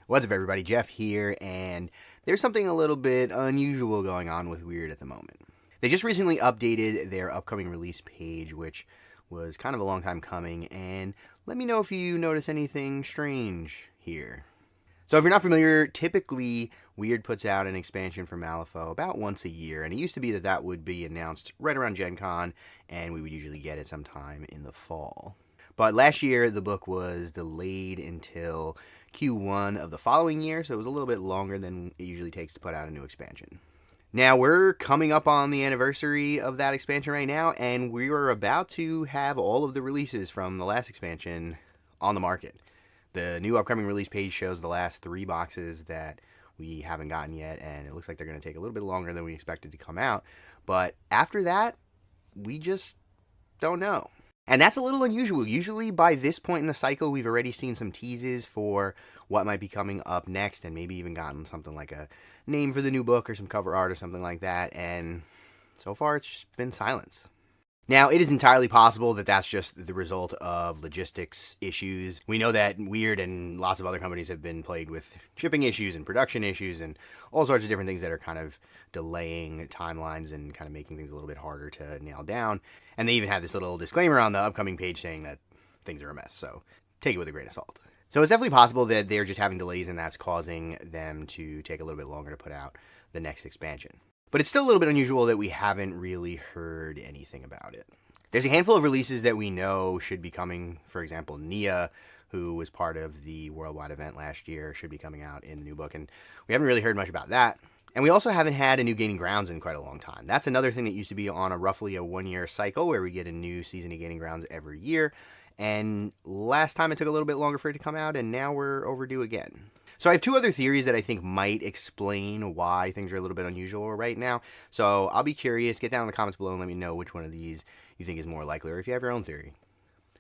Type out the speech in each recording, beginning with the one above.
What's up, everybody? Jeff here, and there's something a little bit unusual going on with Wyrd at the moment. They just recently updated their upcoming release page, which was kind of a long time coming, and let me know if you notice anything strange here. So if you're not familiar, typically Wyrd puts out an expansion for Malifaux about once a year, and it used to be that that would be announced right around Gen Con, and we would usually get it sometime in the fall. But last year, the book was delayed until Q1 of the following year, so it was a little bit longer than it usually takes to put out a new expansion. Now, we're coming up on the anniversary of that expansion right now, and we are about to have all of the releases from the last expansion on the market. The new upcoming release page shows the last 3 boxes that we haven't gotten yet, and it looks like they're going to take a little bit longer than we expected to come out. But after that, we just don't know. And that's a little unusual. Usually by this point in the cycle, we've already seen some teases for what might be coming up next, and maybe even gotten something like a name for the new book or some cover art or something like that. And so far, it's just been silence. Now, it is entirely possible that that's just the result of logistics issues. We know that Wyrd and lots of other companies have been plagued with shipping issues and production issues and all sorts of different things that are kind of delaying timelines and kind of making things a little bit harder to nail down. And they even have this little disclaimer on the upcoming page saying that things are a mess, so take it with a grain of salt. So it's definitely possible that they're just having delays and that's causing them to take a little bit longer to put out the next expansion. But it's still a little bit unusual that we haven't really heard anything about it. There's a handful of releases that we know should be coming. For example, Nia, who was part of the worldwide event last year, should be coming out in the new book, and we haven't really heard much about that. And we also haven't had a new Gaining Grounds in quite a long time. That's another thing that used to be on a roughly a 1-year cycle where we get a new season of Gaining Grounds every year. And last time it took a little bit longer for it to come out, and now we're overdue again. So I have 2 other theories that I think might explain why things are a little bit unusual right now. So I'll be curious. Get down in the comments below and let me know which one of these you think is more likely, or if you have your own theory.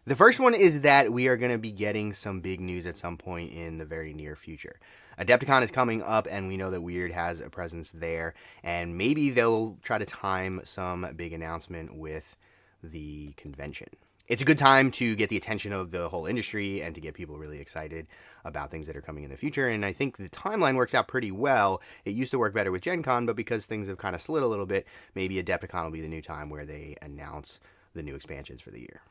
The first one is that we are going to be getting some big news at some point in the very near future. Adepticon is coming up, and we know that Wyrd has a presence there, and maybe they'll try to time some big announcement with the convention. It's a good time to get the attention of the whole industry and to get people really excited about things that are coming in the future. And I think the timeline works out pretty well. It used to work better with Gen Con, but because things have kind of slid a little bit, maybe Adepticon will be the new time where they announce the new expansions for the year.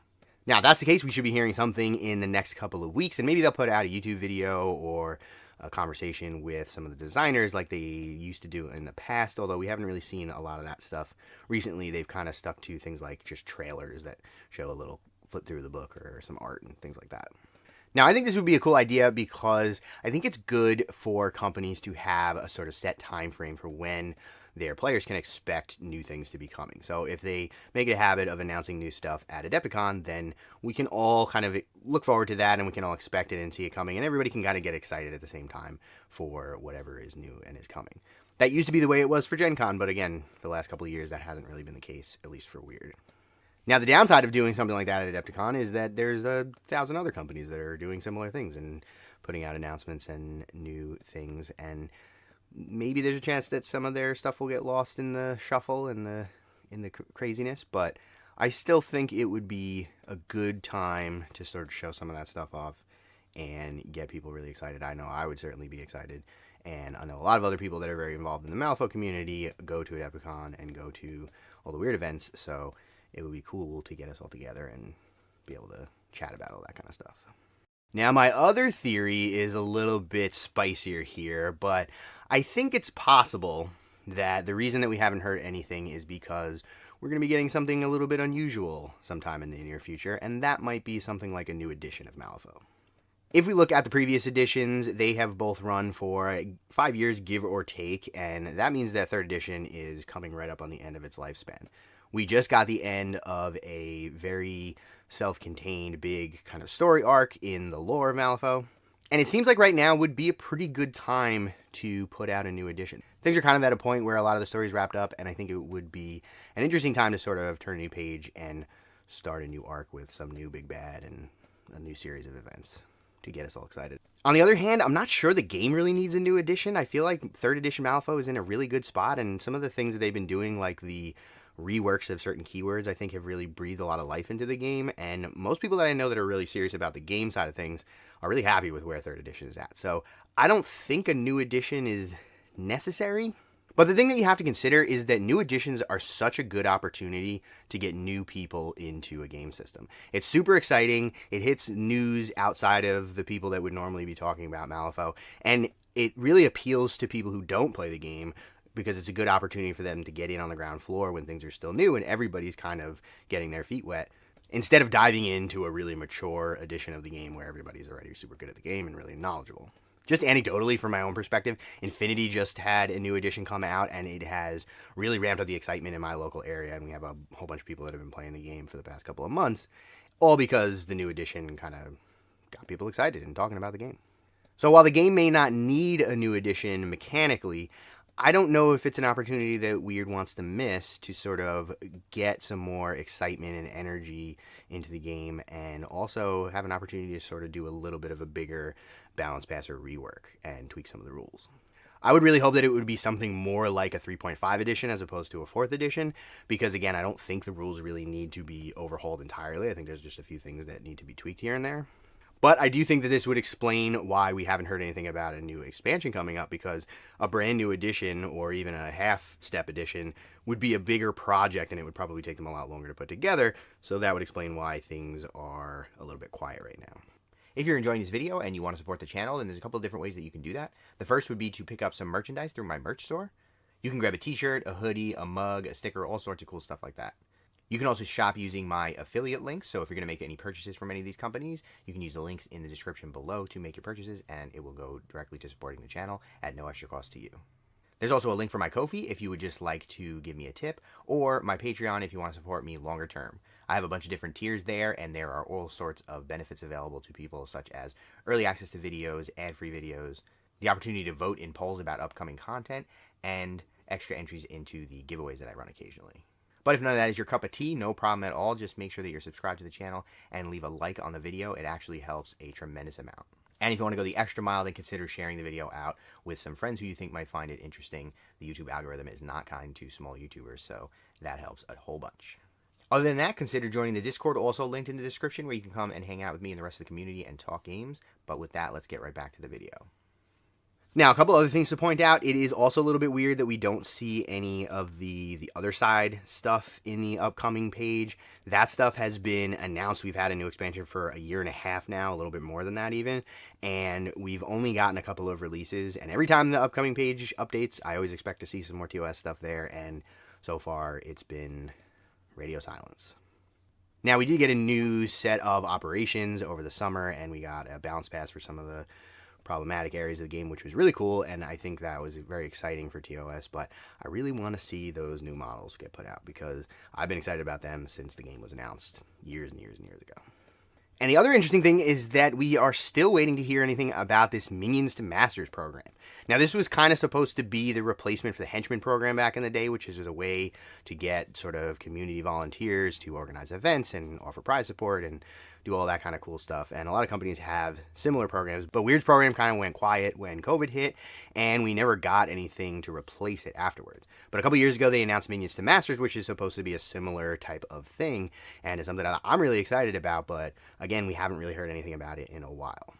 Now, if that's the case, we should be hearing something in the next couple of weeks, and maybe they'll put out a YouTube video or a conversation with some of the designers like they used to do in the past, although we haven't really seen a lot of that stuff recently. They've kind of stuck to things like just trailers that show a little flip through the book or some art and things like that. Now, I think this would be a cool idea because I think it's good for companies to have a sort of set time frame for when their players can expect new things to be coming. So if they make it a habit of announcing new stuff at Adepticon, then we can all kind of look forward to that and we can all expect it and see it coming, and everybody can kind of get excited at the same time for whatever is new and is coming. That used to be the way it was for Gen Con, but again, for the last couple of years, that hasn't really been the case, at least for Wyrd. Now, the downside of doing something like that at Adepticon is that there's 1,000 other companies that are doing similar things and putting out announcements and new things, and maybe there's a chance that some of their stuff will get lost in the shuffle and in the craziness, but I still think it would be a good time to sort of show some of that stuff off and get people really excited. I know I would certainly be excited, and I know a lot of other people that are very involved in the Malifaux community go to Adepticon and go to all the Wyrd events, so it would be cool to get us all together and be able to chat about all that kind of stuff. Now, my other theory is a little bit spicier here, but I think it's possible that the reason that we haven't heard anything is because we're going to be getting something a little bit unusual sometime in the near future, and that might be something like a new edition of Malifaux. If we look at the previous editions, they have both run for 5 years, give or take, and that means that 3rd edition is coming right up on the end of its lifespan. We just got the end of a very self-contained big kind of story arc in the lore of Malifaux, and it seems like right now would be a pretty good time to put out a new edition. Things are kind of at a point where a lot of the story's wrapped up, and I think it would be an interesting time to sort of turn a new page and start a new arc with some new big bad and a new series of events to get us all excited. On the other hand, I'm not sure the game really needs a new edition. I feel like 3rd edition Malifaux is in a really good spot, and some of the things that they've been doing, like the reworks of certain keywords, I think, have really breathed a lot of life into the game, and most people that I know that are really serious about the game side of things are really happy with where 3rd edition is at. So I don't think a new edition is necessary. But the thing that you have to consider is that new editions are such a good opportunity to get new people into a game system. It's super exciting. It hits news outside of the people that would normally be talking about Malifaux, and it really appeals to people who don't play the game because it's a good opportunity for them to get in on the ground floor when things are still new and everybody's kind of getting their feet wet, instead of diving into a really mature edition of the game where everybody's already super good at the game and really knowledgeable. Just anecdotally, from my own perspective, Infinity just had a new edition come out, and it has really ramped up the excitement in my local area, and we have a whole bunch of people that have been playing the game for the past couple of months, all because the new edition kind of got people excited and talking about the game. So while the game may not need a new edition mechanically, I don't know if it's an opportunity that Wyrd wants to miss to sort of get some more excitement and energy into the game, and also have an opportunity to sort of do a little bit of a bigger balance pass or rework and tweak some of the rules. I would really hope that it would be something more like a 3.5 edition as opposed to a 4th edition, because again, I don't think the rules really need to be overhauled entirely. I think there's just a few things that need to be tweaked here and there. But I do think that this would explain why we haven't heard anything about a new expansion coming up, because a brand new edition or even a half-step edition would be a bigger project, and it would probably take them a lot longer to put together, so that would explain why things are a little bit quiet right now. If you're enjoying this video and you want to support the channel, then there's a couple of different ways that you can do that. The first would be to pick up some merchandise through my merch store. You can grab a t-shirt, a hoodie, a mug, a sticker, all sorts of cool stuff like that. You can also shop using my affiliate links, so if you're going to make any purchases from any of these companies, you can use the links in the description below to make your purchases, and it will go directly to supporting the channel at no extra cost to you. There's also a link for my Ko-fi if you would just like to give me a tip, or my Patreon if you want to support me longer term. I have a bunch of different tiers there, and there are all sorts of benefits available to people, such as early access to videos, ad-free videos, the opportunity to vote in polls about upcoming content, and extra entries into the giveaways that I run occasionally. But if none of that is your cup of tea, no problem at all. Just make sure that you're subscribed to the channel and leave a like on the video. It actually helps a tremendous amount. And if you want to go the extra mile, then consider sharing the video out with some friends who you think might find it interesting. The YouTube algorithm is not kind to small YouTubers, so that helps a whole bunch. Other than that, consider joining the Discord, also linked in the description, where you can come and hang out with me and the rest of the community and talk games. But with that, let's get right back to the video. Now, a couple other things to point out. It is also a little bit weird that we don't see any of the other side stuff in the upcoming page. That stuff has been announced. We've had a new expansion for a year and a half now, a little bit more than that even, and we've only gotten a couple of releases, and every time the upcoming page updates, I always expect to see some more TOS stuff there, and so far it's been radio silence. Now, we did get a new set of operations over the summer, and we got a balance pass for some of the problematic areas of the game, which was really cool, and I think that was very exciting for TOS, but I really want to see those new models get put out, because I've been excited about them since the game was announced years and years and years ago. And the other interesting thing is that we are still waiting to hear anything about this Minions to Masters program. Now, this was kind of supposed to be the replacement for the Henchman program back in the day, which is a way to get sort of community volunteers to organize events and offer prize support and do all that kind of cool stuff. And a lot of companies have similar programs, but Wyrd's program kind of went quiet when COVID hit, and we never got anything to replace it afterwards. But a couple years ago, they announced Minions to Masters, which is supposed to be a similar type of thing, and is something that I'm really excited about, but again, we haven't really heard anything about it in a while.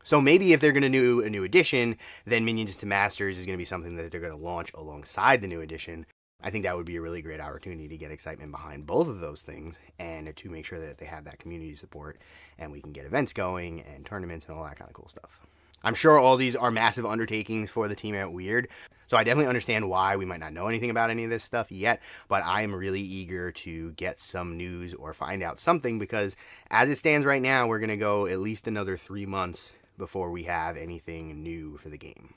So maybe if they're going to do a new edition, then Minions to Masters is going to be something that they're going to launch alongside the new edition. I think that would be a really great opportunity to get excitement behind both of those things, and to make sure that they have that community support and we can get events going and tournaments and all that kind of cool stuff. I'm sure all these are massive undertakings for the team at Wyrd, so I definitely understand why we might not know anything about any of this stuff yet, but I am really eager to get some news or find out something, because as it stands right now, we're going to go at least another 3 months before we have anything new for the game.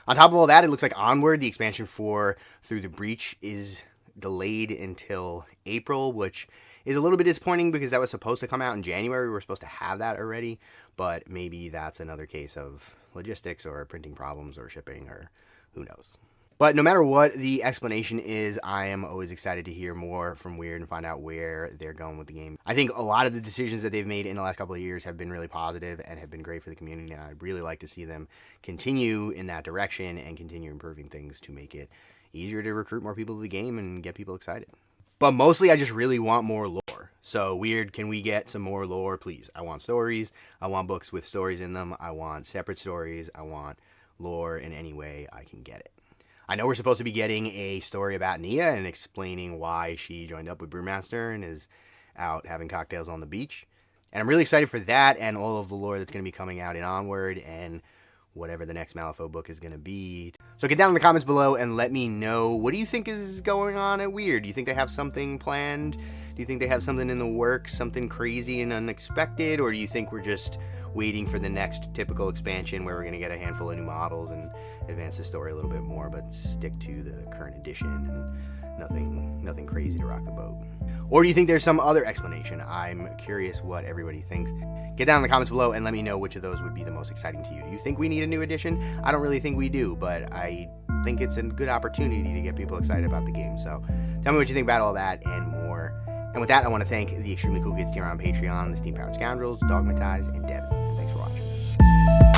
On top of all that, it looks like Onward, the expansion for Through the Breach, is delayed until April, which is a little bit disappointing because that was supposed to come out in January. We were supposed to have that already, but maybe that's another case of logistics or printing problems or shipping, or who knows. But no matter what the explanation is, I am always excited to hear more from Wyrd and find out where they're going with the game. I think a lot of the decisions that they've made in the last couple of years have been really positive and have been great for the community, and I'd really like to see them continue in that direction and continue improving things to make it easier to recruit more people to the game and get people excited. But mostly I just really want more lore. So Wyrd, can we get some more lore, please? I want stories. I want books with stories in them. I want separate stories. I want lore in any way I can get it. I know we're supposed to be getting a story about Nia and explaining why she joined up with Brewmaster and is out having cocktails on the beach. And I'm really excited for that and all of the lore that's going to be coming out in Onward and whatever the next Malifaux book is going to be. So get down in the comments below and let me know, what do you think is going on at Wyrd? Do you think they have something planned? Do you think they have something in the works, something crazy and unexpected? Or do you think we're just waiting for the next typical expansion where we're going to get a handful of new models and advance the story a little bit more, but stick to the current edition and nothing crazy to rock the boat? Or do you think there's some other explanation? I'm curious what everybody thinks. Get down in the comments below and let me know which of those would be the most exciting to you. Do you think we need a new edition? I don't really think we do, but I think it's a good opportunity to get people excited about the game. So tell me what you think about all that and more. And with that, I want to thank the extremely cool kids here on Patreon, the Steam Powered Scoundrels, Dogmatize, and Devin. Thanks for watching.